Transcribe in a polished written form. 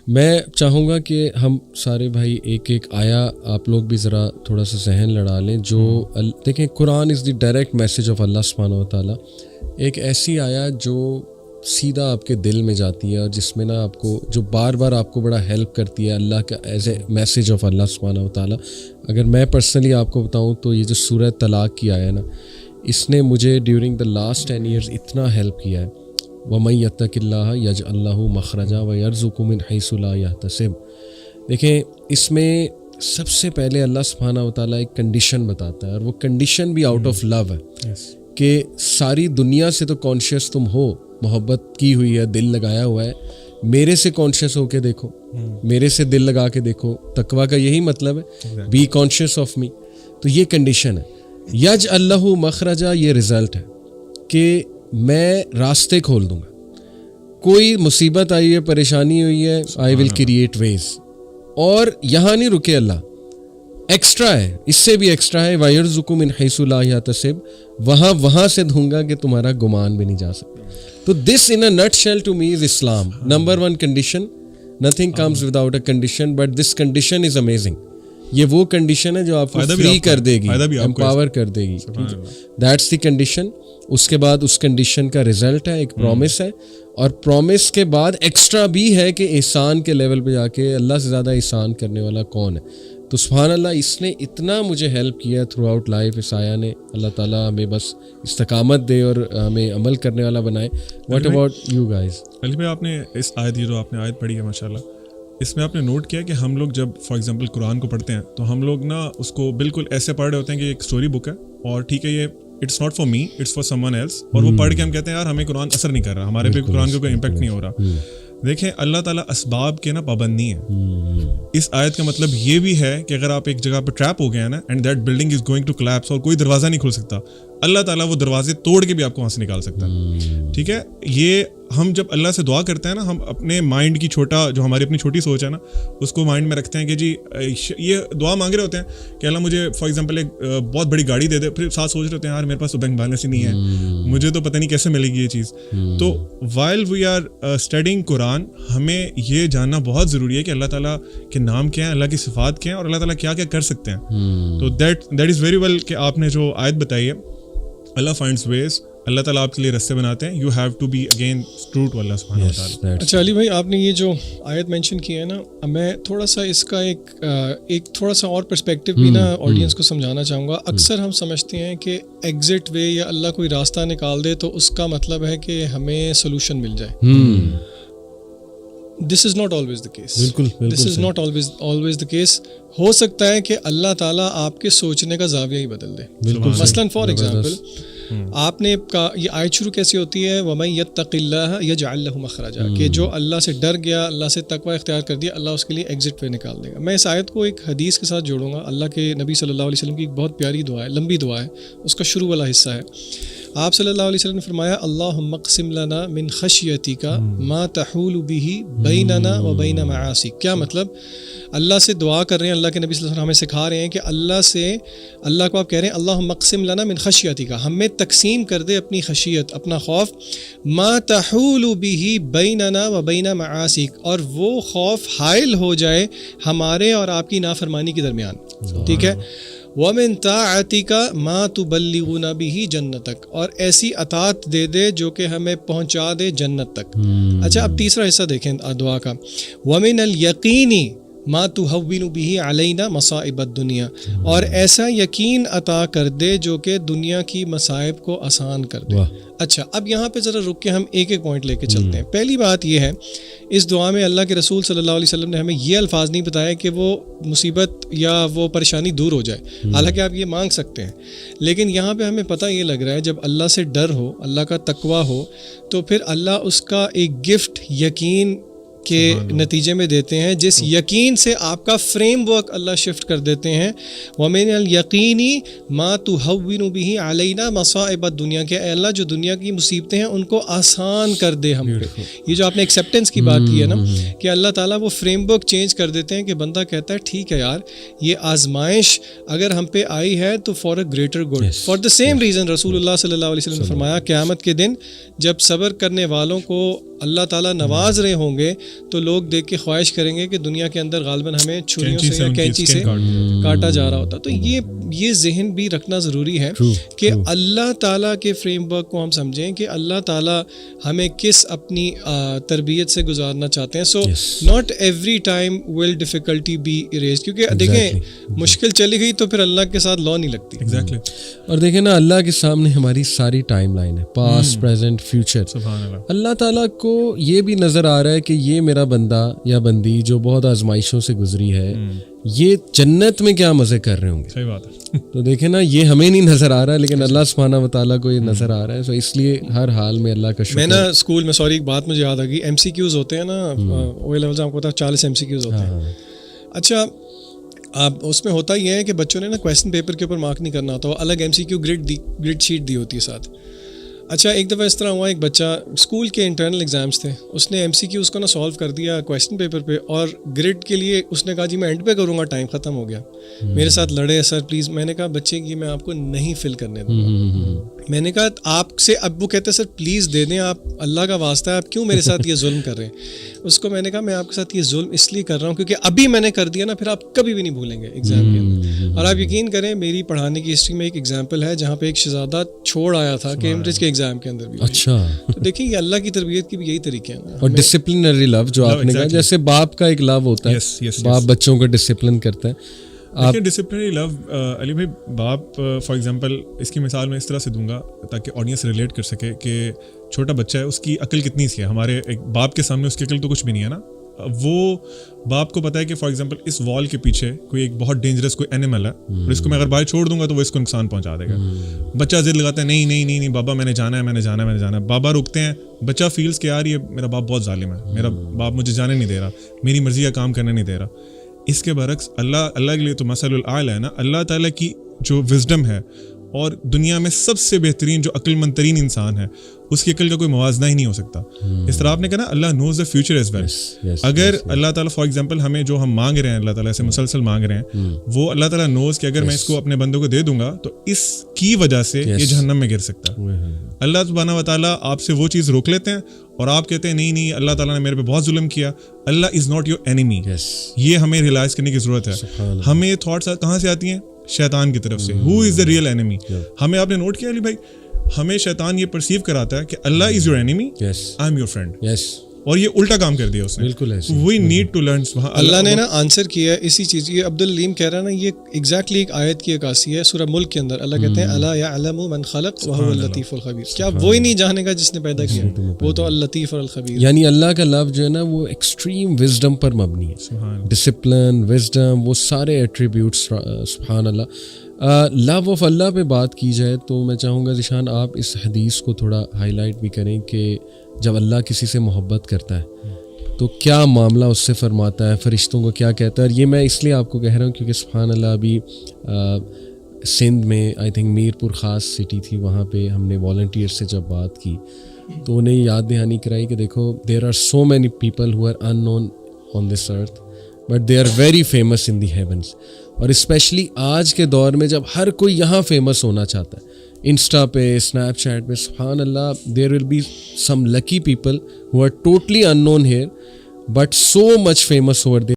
میں چاہوں گا کہ ہم سارے بھائی ایک ایک آیا آپ لوگ بھی ذرا تھوڑا سا ذہن لڑا لیں. جو دیکھیں قرآن از دی ڈائریکٹ میسج آف اللہ سبحانہ و تعالیٰ. ایک ایسی آیا جو سیدھا آپ کے دل میں جاتی ہے اور جس میں نا آپ کو جو بار بار آپ کو بڑا ہیلپ کرتی ہے اللہ کا ایز اے میسج آف اللہ سبحانہ و تعالیٰ. اگر میں پرسنلی آپ کو بتاؤں تو یہ جو سورہ طلاق کی آیا نا, اس نے مجھے ڈیورنگ دا لاسٹ 10 ایئرز اتنا ہیلپ کیا ہے. وَمَن يَتَّقِ اللَّهَ يَجْعَل لَّهُ مَخْرَجًا وَيَرْزُقْهُ مِنْ حَيْثُ لَا يَحْتَسِبُ. دیکھیں اس میں سب سے پہلے اللہ سبحانہ و تعالیٰ ایک کنڈیشن بتاتا ہے, اور وہ کنڈیشن بھی آؤٹ آف لو ہے کہ ساری دنیا سے تو کانشیس تم ہو, محبت کی ہوئی ہے, دل لگایا ہوا ہے, میرے سے کانشیس ہو کے دیکھو, میرے سے دل لگا کے دیکھو. تقویٰ کا یہی مطلب ہے, بی کانشیس آف می. تو یہ کنڈیشن ہے. یجعل لہ مخرجا, یہ رزلٹ ہے کہ میں راستے کھول دوں گا. کوئی مصیبت آئی ہے, پریشانی ہوئی ہے, آئی ول کریٹ ویز. اور یہاں نہیں رکے اللہ, ایکسٹرا ہے, اس سے بھی ایکسٹرا ہے. وَيَرْزُقُ مِنْ حَيْثُ لَا يَحْتَسِبُ, وہاں سے دوں گا کہ تمہارا گمان بھی نہیں جا سکتا. تو this in a nutshell to me is اسلام. Number 1 condition, nothing comes without a condition, but this condition is amazing. یہ وہ کنڈیشن ہے جو آپ کو فری کر دے گی, امپاور کر دے گی. That's the condition. اس کے بعد اس کنڈیشن کا رزلٹ ہے ایک پرومس ہے, اور پرومس کے بعد ایکسٹرا بھی ہے کہ احسان کے لیول پہ جا کے اللہ سے زیادہ احسان کرنے والا کون ہے. تو سبحان اللہ, اس نے اتنا مجھے ہیلپ کیا تھرو آؤٹ لائف اس آیا نے. اللہ تعالیٰ ہمیں بس استقامت دے اور ہمیں عمل کرنے والا بنائے. What about you guys? Ali بھائی, آپ نے اس آیت, یہ جو آپ نے آیت پڑھی ہے ماشاء اللہ, اس میں آپ نے نوٹ کیا کہ ہم لوگ جب فار ایگزامپل قرآن کو پڑھتے ہیں تو ہم لوگ نا اس کو بالکل ایسے پڑھ رہے ہوتے ہیں کہ ایک اسٹوری بک ہے, اور ٹھیک ہے یہ it's not for me, it's for someone else, اور وہ پڑھ کے ہم کہتے ہیں یار ہمیں قرآن اثر نہیں کر رہا, ہمارے پہ قرآن کا کوئی امپیکٹ نہیں ہو رہا. دیکھیں اللہ تعالیٰ اسباب کے نا پابند نہیں ہے. اس آیت کا مطلب یہ بھی ہے کہ اگر آپ ایک جگہ پہ ٹریپ ہو گئے ہیں نا, and that building is going to collapse, اور کوئی دروازہ نہیں کھل سکتا, اللہ تعالیٰ وہ دروازے توڑ کے بھی آپ کو وہاں سے نکال سکتا ہے. ٹھیک ہے, یہ ہم جب اللہ سے دعا کرتے ہیں نا, ہم اپنے مائنڈ کی چھوٹا, جو ہماری اپنی چھوٹی سوچ ہے نا, اس کو مائنڈ میں رکھتے ہیں کہ جی یہ دعا مانگ رہے ہوتے ہیں کہ اللہ مجھے فار ایگزامپل ایک بہت بڑی گاڑی دے دے, پھر ساتھ سوچ رہے ہوتے ہیں یار میرے پاس تو بینک بیلنس ہی نہیں ہے, مجھے تو پتہ نہیں کیسے ملے گی یہ چیز. تو وائل وی آر اسٹڈیئنگ قرآن, ہمیں یہ جاننا بہت ضروری ہے کہ اللہ تعالیٰ کے نام کیا ہیں, اللہ کی صفات کیا ہیں, اور اللہ تعالیٰ کیا کیا کر سکتے ہیں. تو دیٹ از ویری ویل کہ آپ نے جو آیت بتائی ہے, اللہ فائنڈس ویز, اللہ تعالیٰ آپ کے لیے راستے بناتے ہیں. You have to be again true to اللہ سبحانہ و تعالیٰ. اچھا علی بھائی, آپ نے یہ جو آیت مینشن کی ہے نا, میں تھوڑا سا اس کا ایک تھوڑا سا اور پرسپیکٹیو بھی نا آڈینس کو سمجھانا چاہوں گا. اکثر ہم سمجھتے ہیں کہ ایگزٹ وے یا اللہ کوئی راستہ نکال دے تو اس کا مطلب ہے کہ ہمیں سولوشن مل جائے. This is not always the case. This is not always the case. ہو سکتا ہے کہ اللہ تعالیٰ آپ کے سوچنے کا زاویہ ہی بدل دے. مثلاً فار ایگزامپل, آپ نے یہ آیت شروع کیسی ہوتی ہے, وَمَن يَتَّقِ اللَّهَ يَجْعَل لَّهُ مَخْرَجًا, کہ جو اللہ سے ڈر گیا, اللہ سے تقوی اختیار کر دیا, اللہ اس کے لیے ایگزٹ وے نکال دے گا. میں اس آیت کو ایک حدیث کے ساتھ جوڑوں گا. اللہ کے نبی صلی اللہ علیہ وسلم کی ایک بہت پیاری دعا ہے, لمبی دعا ہے, اس کا شروع والا حصہ ہے. آپ صلی اللہ علیہ وسلم نے فرمایا, اللہم اقسم لنا من خشیتک ما تحول به بیننا و بین معاصیک. کیا مطلب؟ اللہ سے دعا کر رہے ہیں, اللہ کے نبی صلی اللہ علیہ وسلم ہمیں سکھا رہے ہیں کہ اللہ کو آپ کہہ رہے ہیں اللہم اقسم لنا من خشیتک, ہمیں تقسیم کر دے اپنی خشیت, اپنا خوف, ما تحول به بیننا و بین معاصیک, اور وہ خوف حائل ہو جائے ہمارے اور آپ کی نافرمانی کے درمیان. ٹھیک ہے, وَمِن طَاعَتِكَ مَا تُبَلِّغُنَا بِهِ جَنَّتَكَ, اور ایسی اطاعت دے دے جو کہ ہمیں پہنچا دے جنت تک. اچھا, اب تیسرا حصہ دیکھیں دعا کا, وَمِنَ الْيَقِينِ مَا تُهَوِّنُ بِهِ عَلَيْنَا مَصَائِبَ الدُّنْيَا, اور ایسا یقین عطا کر دے جو کہ دنیا کی مصائب کو آسان کر دے. اچھا, اب یہاں پہ ذرا رک کے ہم ایک ایک پوائنٹ لے کے چلتے ہیں. پہلی بات یہ ہے, اس دعا میں اللہ کے رسول صلی اللہ علیہ وسلم نے ہمیں یہ الفاظ نہیں بتایا کہ وہ مصیبت یا وہ پریشانی دور ہو جائے, حالانکہ آپ یہ مانگ سکتے ہیں, لیکن یہاں پہ ہمیں پتہ یہ لگ رہا ہے جب اللہ سے ڈر ہو, اللہ کا تقویٰ ہو, تو پھر اللہ اس کا ایک گفٹ یقین کے نتیجے میں دیتے ہیں, جس یقین سے آپ کا فریم ورک اللہ شفٹ کر دیتے ہیں. وَمِنَ الْيَقِينِ مَا تُهَوِّنُ بِهِ عَلَيْنَا مَصَائِبَ الدُّنْيَا, کہ اے اللہ جو دنیا کی مصیبتیں ہیں ان کو آسان کر دے ہم پہ. یہ جو آپ نے ایکسیپٹنس کی بات کی ہے نا, کہ اللہ تعالیٰ وہ فریم ورک چینج کر دیتے ہیں کہ بندہ کہتا ہے ٹھیک ہے یار, یہ آزمائش اگر ہم پہ آئی ہے تو for a greater good. For the same reason رسول اللہ صلی اللہ علیہ وسلم نے فرمایا قیامت کے دن جب صبر کرنے والوں کو اللہ تعالیٰ نواز رہے ہوں گے تو لوگ دیکھ کے خواہش کریں گے کہ دنیا کے اندر غالباً ہمیں چھریوں سے یا کینچی سے کاٹا جا رہا ہوتا. تو یہ ذہن بھی رکھنا ضروری ہے کہ اللہ تعالیٰ کے فریم ورک کو ہم سمجھیں کہ اللہ تعالیٰ ہمیں کس اپنی تربیت سے گزارنا چاہتے ہیں. So not every time will difficulty be arise, کیونکہ دیکھیں مشکل چلی گئی تو پھر اللہ کے ساتھ لا نہیں لگتی. ایگزیکٹلی. اور دیکھیں نا, اللہ کے سامنے ہماری ساری ٹائم لائن ہے, پاسٹ پریزنٹ فیوچر. اللہ تعالیٰ کو یہ بھی نظر آ رہا ہے کہ یہ میرا بندہ یا بندی جو بہت آزمائشوں سے گزری ہے, یہ جنت میں کیا مزے کر رہے ہوں گے. صحیح بات ہے. تو دیکھیں نا, یہ ہمیں نہیں نظر آ رہا ہے لیکن اللہ سبحانہ و تعالیٰ کو یہ نظر آ رہا ہے. تو اس لیے ہر حال میں اللہ کا شکر. میں نا اسکول میں, سوری ایک بات مجھے یاد آ گئی, ایم سی کیوز ہوتے ہیں نا, او لیول سے آپ کو پتا 40 ایم سی کیوز ہوتے ہیں. اچھا اب اس میں ہوتا یہ ہے کہ بچوں نے نا کویسچن پیپر کے اوپر مارک نہیں کرنا ہوتا, وہ الگ M C Q grade sheet دی ہوتی ہے ساتھ. اچھا ایک دفعہ اس طرح ہوا, ایک بچہ اسکول کے انٹرنل ایگزامس تھے, اس نے ایم سی کیو اس کو نا سالو کر دیا کویسچن پیپر پہ, اور گریڈ کے لیے اس نے کہا جی میں اینڈ پہ کروں گا, ٹائم ختم ہو گیا. میرے ساتھ لڑے سر پلیز. میں نے کہا بچے کی میں آپ کو نہیں فل کرنے دوں گا. میں نے کہا آپ سے, اب وہ کہتے ہیں سر پلیز دے دیں, آپ اللہ کا واسطہ ہے, آپ کیوں میرے ساتھ یہ ظلم کر رہے ہیں. اس کو میں نے کہا میں آپ کے ساتھ یہ ظلم اس لیے کر رہا ہوں کیونکہ ابھی میں نے کر دیا نا, پھر آپ کبھی بھی نہیں بھولیں گے ایگزام کے اندر. اور آپ یقین کریں میری پڑھانے کی ہسٹری میں ایک ایگزامپل ہے جہاں پہ ایک شہزادہ چھوڑ آیا تھا کیمبرج کے ایگزام کے اندر بھی. اچھا, تو دیکھیں یہ اللہ کی تربیت کی بھی یہی طریقے ہیں. اور ڈسپلنری لو جو آپ نے کہا, جیسے باپ کا ایک لو ہوتا ہے, باپ بچوں کو ڈسپلن کرتا ہے. لیکن ڈسپلنری لو علی بھائی, باپ فار ایگزامپل اس کی مثال میں اس طرح سے دوں گا تاکہ آڈینس ریلیٹ کر سکے کہ چھوٹا بچہ ہے, اس کی عقل کتنی سی ہے. ہمارے ایک باپ کے سامنے اس کی عقل تو کچھ بھی نہیں ہے نا. وہ باپ کو پتا ہے کہ فار ایگزامپل اس وال کے پیچھے کوئی ایک بہت ڈینجرس کوئی اینیمل ہے, اور اس کو میں اگر باہر چھوڑ دوں گا تو وہ اس کو نقصان پہنچا دے گا. بچہ ضد لگاتا ہے نہیں نہیں نہیں نہیں بابا میں نے جانا ہے, میں نے جانا ہے, میں نے جانا ہے. بابا روکتے ہیں, بچہ فیلز کہ یار یہ میرا باپ بہت ظالم ہے, میرا باپ مجھے جانے نہیں دے رہا, میری مرضی کا کام کرنے نہیں دے رہا. اس کے برعکس اللہ کے لیے تو مثل الاعلی ہے نا. اللہ تعالیٰ کی جو وزڈم ہے, اور دنیا میں سب سے بہترین جو عقل مند ترین انسان ہے, اس کی عقل کا کوئی موازنہ ہی نہیں ہو سکتا. اس طرح آپ نے کہا نا اللہ نوز دا فیوچر ایز ویل. اگر اللہ تعالیٰ فار ایگزامپل ہمیں جو ہم مانگ رہے ہیں, اللہ تعالیٰ سے مسلسل مانگ رہے ہیں, وہ اللہ تعالیٰ نوز کہ اگر میں اس کو اپنے بندوں کو دے دوں گا تو اس کی وجہ سے یہ جہنم میں گر سکتا ہے. اللہ سبحانہ و تعالیٰ آپ سے وہ چیز روک لیتے ہیں اور آپ کہتے ہیں نہیں نہیں اللہ تعالیٰ نے میرے پہ بہت ظلم کیا. اللہ از ناٹ یور اینیمی. یہ ہمیں ریئلائز کرنے کی ضرورت ہے. ہمیں تھاٹس کہاں سے آتی ہیں؟ شیطان کی طرف سے. ہو از دا ریئل اینیمی. ہمیں آپ نے نوٹ کیا علی بھائی, ہمیں شیطان یہ پرسیو کراتا ہے کہ اللہ is your enemy, I am your friend. اور یہ الٹا کام کر دیا اس نے. بالکل ایسے. We need to learn. اللہ نے نا آنسر کیا ہے اسی چیز. یہ عبد العلیم کہہ رہا ہے نا, یہ ایگزیکٹلی ایک آیت کی عکاسی ہے سورہ ملک کے اندر. اللہ کہتے ہیں الا یعلم من خلق وهو اللطیف الخبیر. کیا وہی نہیں جانے گا جس نے پیدا کیا؟ وہ تو اللطیف اور الخبیر. یعنی اللہ کا لفظ جو ہے نا وہ ایکسٹریم وزڈم پر مبنی ہے. ڈسپلن, وزڈم, وہ سارے ایٹریبیوٹس. سبحان اللہ. لو آف اللہ پہ بات کی جائے تو میں چاہوں گا ذیشان آپ اس حدیث کو تھوڑا ہائی لائٹ بھی کریں کہ جب اللہ کسی سے محبت کرتا ہے تو کیا معاملہ اس سے فرماتا ہے, فرشتوں کو کیا کہتا ہے. اور یہ میں اس لیے آپ کو کہہ رہا ہوں کیونکہ سبحان اللہ ابھی سندھ میں آئی تھنک میر پور خاص سٹی تھی, وہاں پہ ہم نے والنٹیئر سے جب بات کی تو انہیں یاد دہانی کرائی کہ دیکھو there are so many people who are unknown on this earth but they are very famous in the heavens. اور اسپیشلی آج کے دور میں جب ہر کوئی یہاں فیمس ہونا چاہتا ہے, انسٹا پہ, اسنیپ چیٹ پہ, سبحان اللہ, there will be some lucky people who are totally unknown here but so much famous over there.